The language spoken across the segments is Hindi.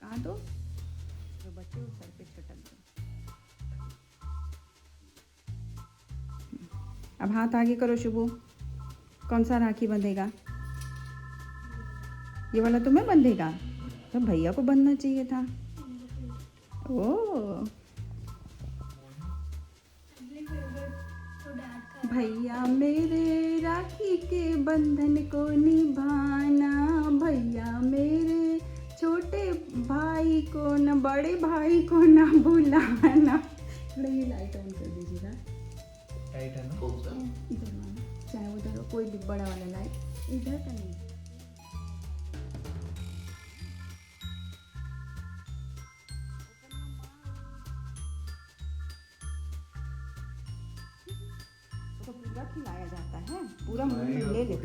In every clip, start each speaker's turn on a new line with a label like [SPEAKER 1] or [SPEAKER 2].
[SPEAKER 1] आ दो जो बचे वो सर पे छिटक दो। अब हाथ आगे करो शुभू। कौन सा राखी बंधेगा? ये वाला तुम्हें बंधेगा? तो भैया को बंधना चाहिए था। ओ भैया मेरे राखी के बंधन को निभाना, भैया मेरे छोटे भाई को न बड़े भाई को ना भुलाना। थोड़ा ये लाइट ऑन कर दीजिएगा।
[SPEAKER 2] लाइट है ना?
[SPEAKER 1] इधर वाला, चाहे उधर कोई भी बड़ा वाला लाइट, इधर का नहीं। तो पूरा खिलाया जाता है, पूरा मुंह में ले ले।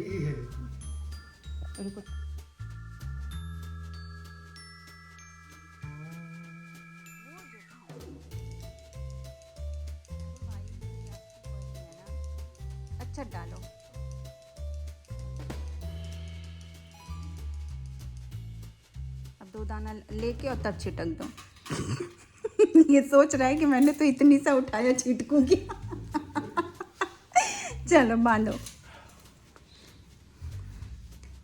[SPEAKER 1] रुको अच्छा डालो। अब 2 दाना लेके और तब छिटक दो। ये सोच रहा है कि मैंने तो इतनी सा उठाया छिटकूंगी। चलो बांधो।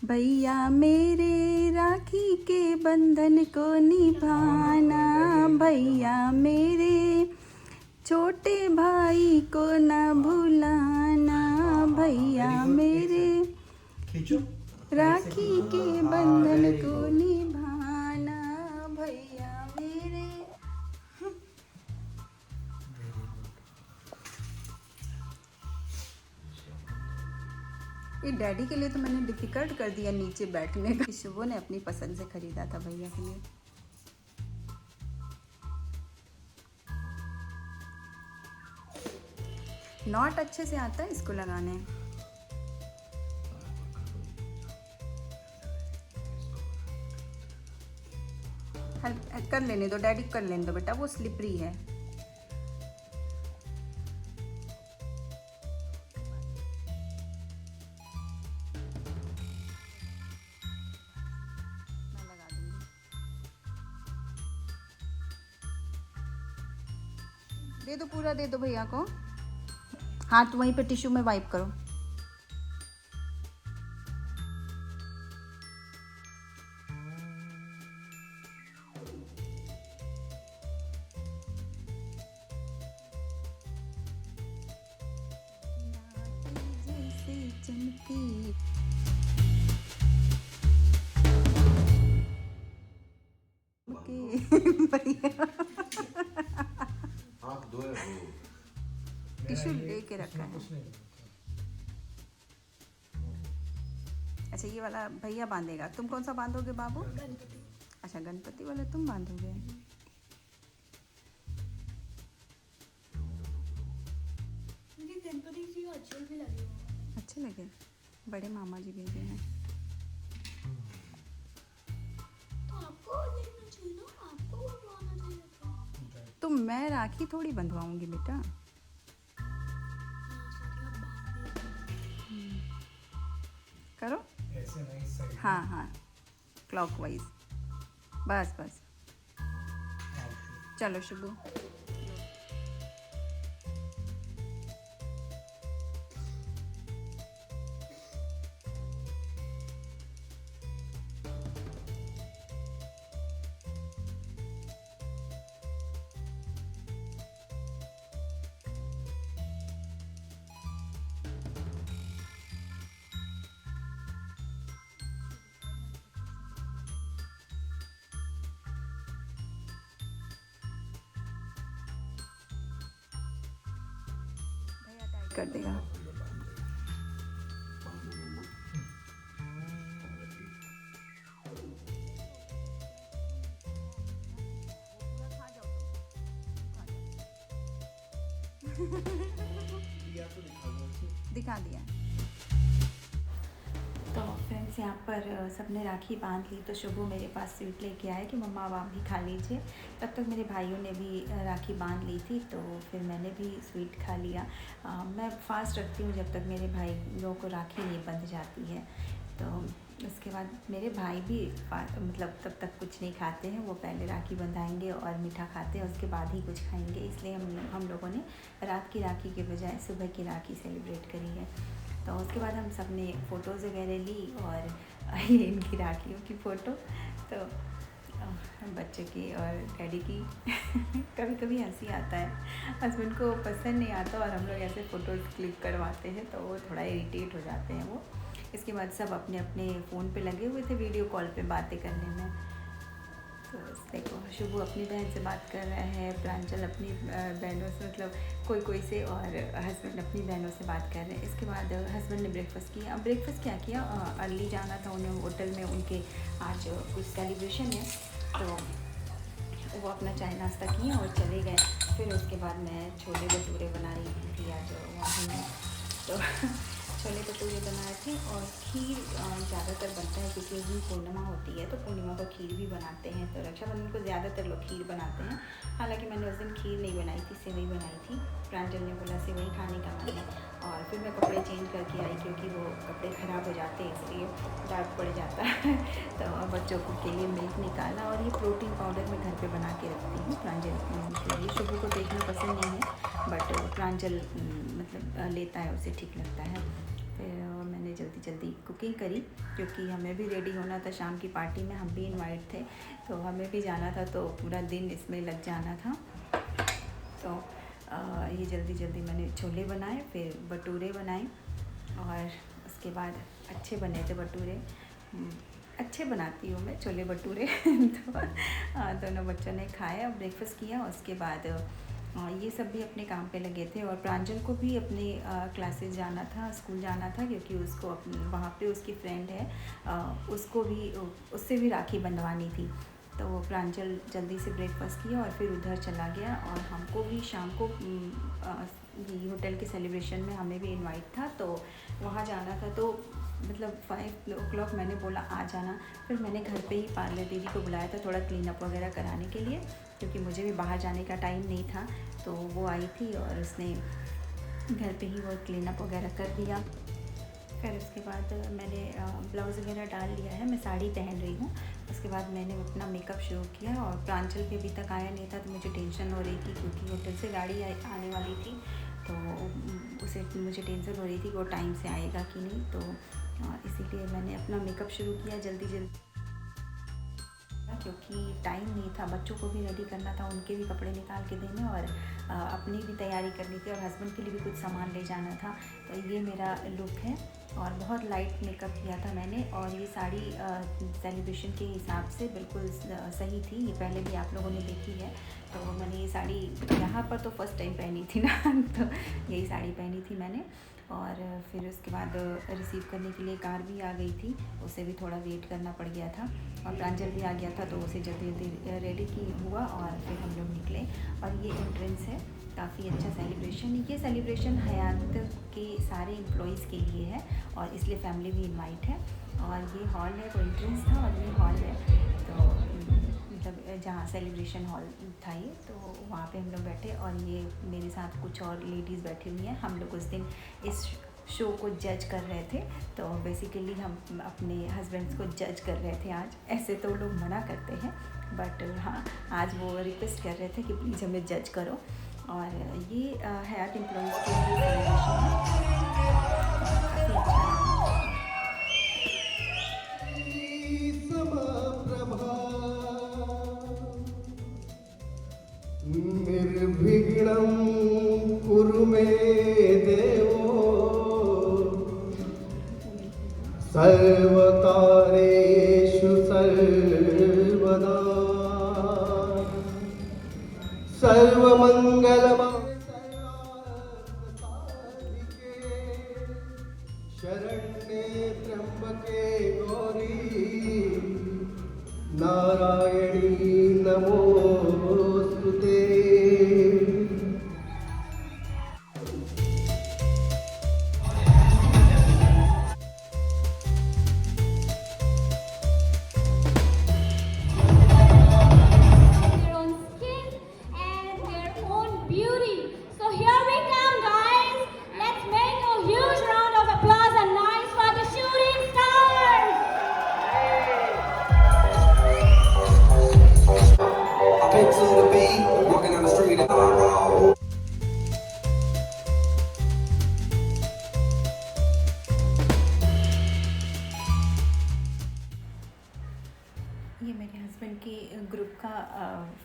[SPEAKER 1] भैया मेरे राखी के बंधन को निभाना, भैया मेरे छोटे भाई को ना भुलाना, भैया मेरे राखी के बंधन को निभाना, भैया मेरे। ये डैडी के लिए तो मैंने डिफिकल्ट कर दिया नीचे बैठने का। शुभो ने अपनी पसंद से खरीदा था भैया के लिए। नॉट अच्छे से आता है इसको लगाने। कर लेने दो डैडी, कर लेने दो बेटा, वो स्लिपरी है। मैं लगा दूंगी। दे दो पूरा, दे दो भैया को। हाथ वहीं पे टिश्यू में वाइप करो। चमकी भैया टिश्यू लेके रखा है। अच्छा ये वाला भैया बांधेगा, तुम कौन सा बांधोगे बाबू? अच्छा गणपति वाला तुम बांधोगे।
[SPEAKER 3] गणपति जी अच्छे भी लगे।
[SPEAKER 1] अच्छे लगे? बड़े मामा जी भेजे हैं।
[SPEAKER 3] तो आपको लेना चाहिए ना, आपको बनवाना चाहिए था।
[SPEAKER 1] तो मैं राखी थोड़ी बंधवाऊंगी बेटा।
[SPEAKER 3] हाँ सॉरी, आप बांध
[SPEAKER 1] करो।
[SPEAKER 2] ऐसे नहीं, सही।
[SPEAKER 1] हाँ हाँ क्लॉकवाइज। बस बस चलो शुभू। कर देगा। दिखा दिया। तो फ्रेंड्स यहाँ पर सबने राखी बांध ली, तो शुभू मेरे पास स्वीट लेके आए कि मम्मा अब आप भी खा लीजिए। तब तक मेरे भाइयों ने भी राखी बांध ली थी, तो फिर मैंने भी स्वीट खा लिया। मैं फास्ट रखती हूँ जब तक मेरे भाई लोगों को राखी नहीं बंध जाती है। तो
[SPEAKER 4] उसके बाद मेरे भाई भी मतलब तब तक कुछ नहीं खाते हैं, वो पहले राखी बंधाएंगे और मीठा खाते हैं, उसके बाद ही कुछ खाएंगे। इसलिए हम लोगों ने रात की राखी के बजाय सुबह की राखी सेलिब्रेट करी है। तो उसके बाद हम सब ने फ़ोटोज़ वगैरह ली और ये इनकी राखियों की फ़ोटो, तो बच्चे की और डैडी की कभी कभी हंसी आता है, हस्बैंड को पसंद नहीं आता और हम लोग ऐसे फ़ोटोज़ क्लिक करवाते हैं तो वो थोड़ा इरिटेट हो जाते हैं वो। इसके बाद सब अपने अपने फ़ोन पे लगे हुए थे वीडियो कॉल पे बातें करने में। तो देखो शुभू अपनी बहन से बात कर रहा है, प्रांजल अपनी बहनों से मतलब कोई से, और हस्बैंड अपनी बहनों से बात कर रहे हैं। इसके बाद हस्बैंड ने ब्रेकफास्ट किया। अब ब्रेकफास्ट क्या किया, अर्ली जाना था उन्हें होटल में, उनके आज कुछ सेलिब्रेशन है तो वो अपना चाय नाश्ता किया और चले गए। फिर उसके बाद मैं छोले भटूरे बना रही थी आज वहाँ में, तो छोले भटूरे बनाए थे और खीर ज़्यादातर बनता है क्योंकि उस दिन पूर्णिमा होती है, तो पूर्णिमा को खीर भी बनाते हैं। तो रक्षाबंधन को ज़्यादातर लोग खीर बनाते हैं। हालांकि मैंने उस दिन खीर नहीं बनाई थी, सेवई बनाई थी। प्रांजल ने बोला सेवई खाने का मन है, और फिर मैं कपड़े चेंज करके आई क्योंकि वो कपड़े ख़राब हो जाते हैं इसलिए डार्क पड़ जाता है। तो बच्चों के लिए मिल्क निकाला, और ये प्रोटीन पाउडर मैं घर पे बना के रखती हूँ प्रांजल के लिए। शुभू को देखना पसंद नहीं है बट प्रांजल मतलब लेता है, उसे ठीक लगता है। फिर मैंने जल्दी जल्दी कुकिंग करी क्योंकि हमें भी रेडी होना था शाम की पार्टी में, हम भी इनवाइट थे तो हमें भी जाना था, तो पूरा दिन इसमें लग जाना था। तो ये जल्दी जल्दी मैंने छोले बनाए, फिर भटूरे बनाए, और उसके बाद अच्छे बने थे भटूरे। अच्छे बनाती हूँ मैं छोले भटूरे। तो दोनों बच्चों ने खाया, ब्रेकफास्ट किया, उसके बाद ये सब भी अपने काम पे लगे थे। और प्रांजल को भी अपने क्लासेस जाना था, स्कूल जाना था क्योंकि उसको वहाँ पे उसकी फ्रेंड है, उसको भी उससे भी राखी बंधवानी थी। तो प्रांजल जल्दी से ब्रेकफास्ट किया और फिर उधर चला गया। और हमको भी शाम को ये होटल के सेलिब्रेशन में हमें भी इनवाइट था, तो वहाँ जाना था। तो मतलब 5 o'clock मैंने बोला आ जाना। फिर मैंने घर पे ही पार्लर दीदी को बुलाया था थोड़ा क्लीन अप वगैरह कराने के लिए, क्योंकि मुझे भी बाहर जाने का टाइम नहीं था। तो वो आई थी और उसने घर पे ही वो क्लीन अप वगैरह कर दिया। फिर उसके बाद मैंने ब्लाउज़ वगैरह डाल लिया है, मैं साड़ी पहन रही हूँ। उसके बाद मैंने अपना मेकअप शुरू किया, और प्रांजल भी अभी तक आया नहीं था तो मुझे टेंशन हो रही थी क्योंकि होटल से गाड़ी आने वाली थी, तो उसे मुझे टेंशन हो रही थी कि वो टाइम से आएगा कि नहीं। तो इसीलिए मैंने अपना मेकअप शुरू किया जल्दी जल्दी, क्योंकि टाइम नहीं था। बच्चों को भी रेडी करना था, उनके भी कपड़े निकाल के देने, और अपनी भी तैयारी करनी थी, और हस्बैंड के लिए भी कुछ सामान ले जाना था। तो ये मेरा लुक है, और बहुत लाइट मेकअप किया था मैंने। और ये साड़ी सेलिब्रेशन के हिसाब से बिल्कुल सही थी, ये पहले भी आप लोगों ने देखी है। तो मैंने ये साड़ी यहाँ पर तो फर्स्ट टाइम पहनी थी ना, तो यही साड़ी पहनी थी मैंने। और फिर उसके बाद रिसीव करने के लिए कार भी आ गई थी, उसे भी थोड़ा वेट करना पड़ गया था, और प्रांजल भी आ गया था, तो उसे जल्दी जल्दी रेडी की हुआ, और फिर हम लोग निकले। और ये एंट्रेंस है, काफ़ी अच्छा सेलिब्रेशन। ये सेलिब्रेशन हयात के सारे एम्प्लॉयज़ के लिए है, और इसलिए फैमिली भी इनवाइट है। और ये हॉल है, वो एंट्रेंस था और ये हॉल है, तो मतलब जहाँ सेलिब्रेशन हॉल था ये, तो वहाँ पे हम लोग बैठे। और ये मेरे साथ कुछ और लेडीज़ बैठी हुई हैं। हम लोग उस दिन इस शो को जज कर रहे थे, तो बेसिकली हम अपने हस्बैंड्स को जज कर रहे थे आज। ऐसे तो लोग मना करते हैं, बट हाँ आज वो रिक्वेस्ट कर रहे थे कि प्लीज़ हमें जज करो। और ये हयात एम्प्लॉयज़ के लिए सेलिब्रेशन है, काफ़ी अच्छा रहा।
[SPEAKER 5] निर्विघ्नं कुरु मे देवो सर्वकार्येषु सर्वदा सर्वमंगलमय शरण्ये त्र्यंबके गौरी नारायणी नमोस्तुते।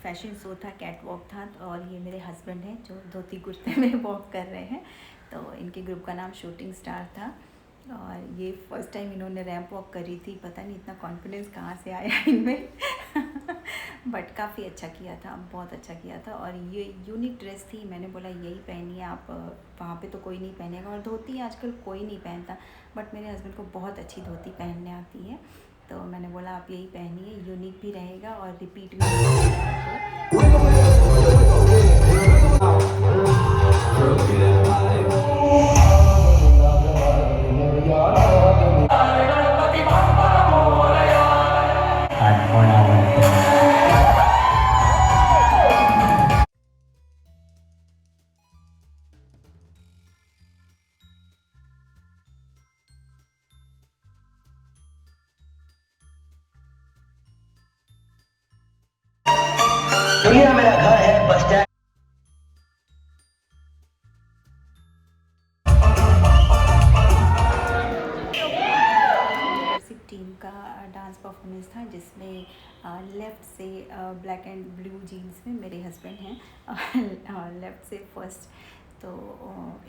[SPEAKER 4] फैशन शो था, कैट वॉक था। और ये मेरे हस्बैंड हैं जो धोती कुर्ते में वॉक कर रहे हैं। तो इनके ग्रुप का नाम शूटिंग स्टार था और ये फर्स्ट टाइम इन्होंने रैंप वॉक करी थी। पता नहीं इतना कॉन्फिडेंस कहाँ से आया इनमें बट काफ़ी अच्छा किया था, बहुत अच्छा किया था। और ये यूनिक ड्रेस थी, मैंने बोला यही पहनिए आप, वहाँ पे तो कोई नहीं पहनेगा। और धोती आजकल कोई नहीं पहनता, बट मेरे हस्बैंड को बहुत अच्छी धोती पहनने आती है। तो मैंने बोला आप यही पहनिए, यूनिक भी रहेगा और रिपीट भी
[SPEAKER 6] दुनिया मेरा घर है, बस स्टैंड।
[SPEAKER 4] टीम का डांस परफॉर्मेंस था जिसमें लेफ़्ट से ब्लैक एंड ब्लू जीन्स में मेरे हस्बैंड हैं और लेफ़्ट से फर्स्ट। तो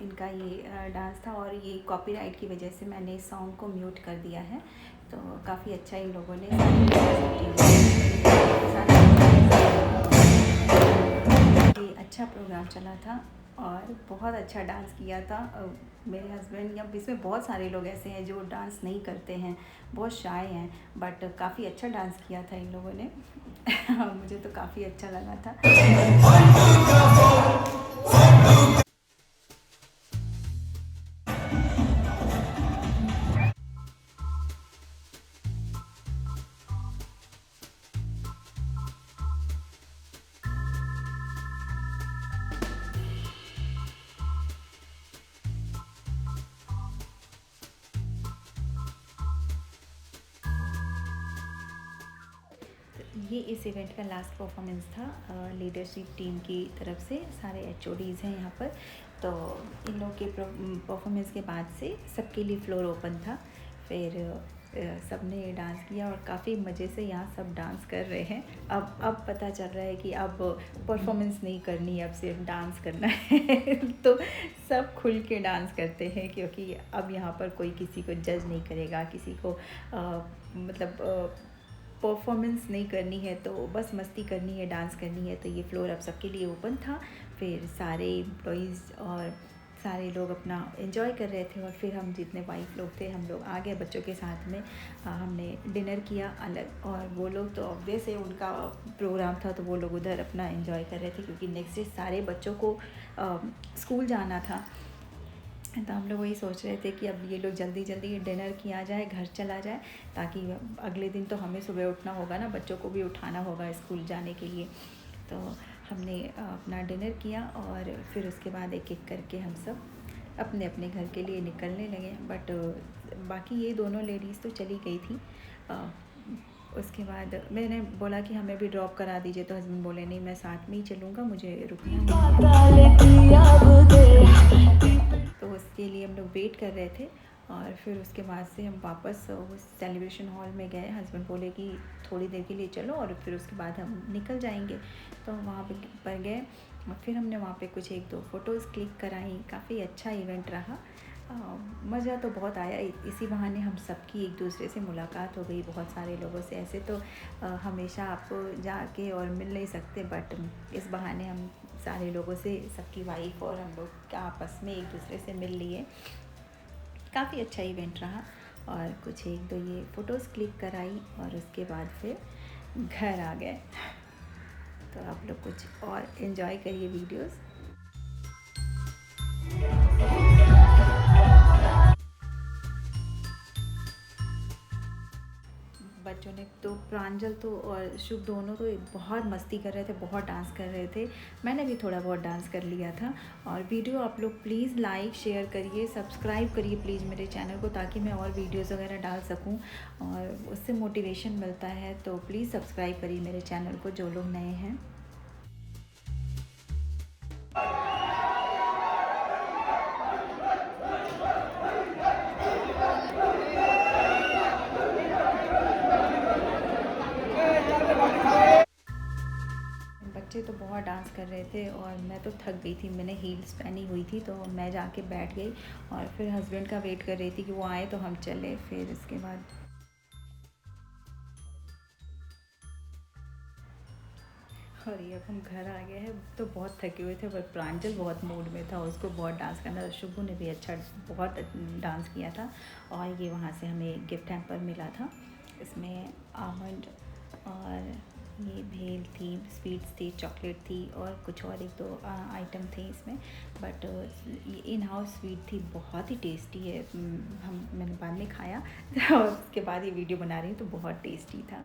[SPEAKER 4] इनका ये डांस था और ये कॉपीराइट की वजह से मैंने सॉन्ग को म्यूट कर दिया है। तो काफ़ी अच्छा इन लोगों ने ये अच्छा प्रोग्राम चला था और बहुत अच्छा डांस किया था मेरे हस्बैंड। या इसमें बहुत सारे लोग ऐसे हैं जो डांस नहीं करते हैं, बहुत शाय हैं, बट काफ़ी अच्छा डांस किया था इन लोगों ने मुझे तो काफ़ी अच्छा लगा था। ये इस इवेंट का लास्ट परफॉर्मेंस था लीडरशिप टीम की तरफ से। सारे HODs हैं यहाँ पर। तो इन लोगों के परफॉर्मेंस के बाद से सबके लिए फ्लोर ओपन था। फिर सब ने डांस किया और काफ़ी मज़े से यहाँ सब डांस कर रहे हैं। अब पता चल रहा है कि अब परफॉर्मेंस नहीं करनी है, अब सिर्फ डांस करना है तो सब खुल के डांस करते हैं क्योंकि अब यहाँ पर कोई किसी को जज नहीं करेगा, किसी को परफॉर्मेंस नहीं करनी है, तो बस मस्ती करनी है, डांस करनी है। तो ये फ्लोर अब सबके लिए ओपन था। फिर सारे एम्प्लॉइज़ और सारे लोग अपना एंजॉय कर रहे थे और फिर हम जितने वाइफ लोग थे हम लोग आ गए बच्चों के साथ में। हमने डिनर किया अलग और वो लोग तो ऑब्वियस है उनका प्रोग्राम था तो वो लोग उधर अपना एंजॉय कर रहे थे क्योंकि नेक्स्ट डे सारे बच्चों को स्कूल जाना था। तो हम लोग वही सोच रहे थे कि अब ये लोग जल्दी जल्दी डिनर किया जाए, घर चला जाए, ताकि अगले दिन तो हमें सुबह उठना होगा ना, बच्चों को भी उठाना होगा स्कूल जाने के लिए। तो हमने अपना डिनर किया और फिर उसके बाद एक एक करके हम सब अपने अपने घर के लिए निकलने लगे। बट बाकी ये दोनों लेडीज़ तो चली गई थी। उसके बाद मैंने बोला कि हमें भी ड्रॉप करा दीजिए, तो हस्बैंड बोले नहीं मैं साथ में ही चलूँगा, मुझे रुकना तो उसके लिए हम लोग वेट कर रहे थे। और फिर उसके बाद से हम वापस उस सेलिब्रेशन हॉल में गए। हस्बैंड बोले कि थोड़ी देर के लिए चलो और फिर उसके बाद हम निकल जाएंगे। तो वहाँ पर गए और फिर हमने वहाँ पे कुछ 1-2 फ़ोटोज़ क्लिक कराई। काफ़ी अच्छा इवेंट रहा, मज़ा तो बहुत आया। इसी बहाने हम सबकी एक दूसरे से मुलाकात हो गई, बहुत सारे लोगों से। ऐसे तो हमेशा आपको जाके और मिल नहीं सकते, बट इस बहाने हम सारे लोगों से, सबकी वाइफ और हम लोग आपस में एक दूसरे से मिल लिए। काफ़ी अच्छा इवेंट रहा और कुछ 1-2 ये फ़ोटोज़ क्लिक कराई और उसके बाद फिर घर आ गए। तो आप लोग कुछ और एंजॉय करिए वीडियोज़। बच्चों ने तो प्रांजल तो और शुभ दोनों तो बहुत मस्ती कर रहे थे, बहुत डांस कर रहे थे। मैंने भी थोड़ा बहुत डांस कर लिया था। और वीडियो आप लोग प्लीज़ लाइक शेयर करिए, सब्सक्राइब करिए प्लीज़ मेरे चैनल को, ताकि मैं और वीडियोस वगैरह डाल सकूं और उससे मोटिवेशन मिलता है। तो प्लीज़ सब्सक्राइब करिए मेरे चैनल को जो लोग नए हैं। डांस कर रहे थे और मैं तो थक गई थी, मैंने हील्स पहनी हुई थी तो मैं जाके बैठ गई और फिर हस्बैंड का वेट कर रही थी कि वो आए तो हम चले। फिर इसके बाद और ये अब हम घर आ गए हैं, तो बहुत थके हुए थे पर प्रांजल बहुत मूड में था, उसको बहुत डांस करना था। शुभू ने भी अच्छा बहुत डांस किया था। और ये वहाँ से हमें गिफ्ट हैम्पर मिला था, इसमें आमंड और ये भेल थी, स्वीट्स थी, चॉकलेट थी और कुछ और 1-2 आइटम थे इसमें। बट ये इन हाउस स्वीट थी, बहुत ही टेस्टी है। मैंने बाद में खाया और उसके बाद ये वीडियो बना रही हूँ तो बहुत टेस्टी था।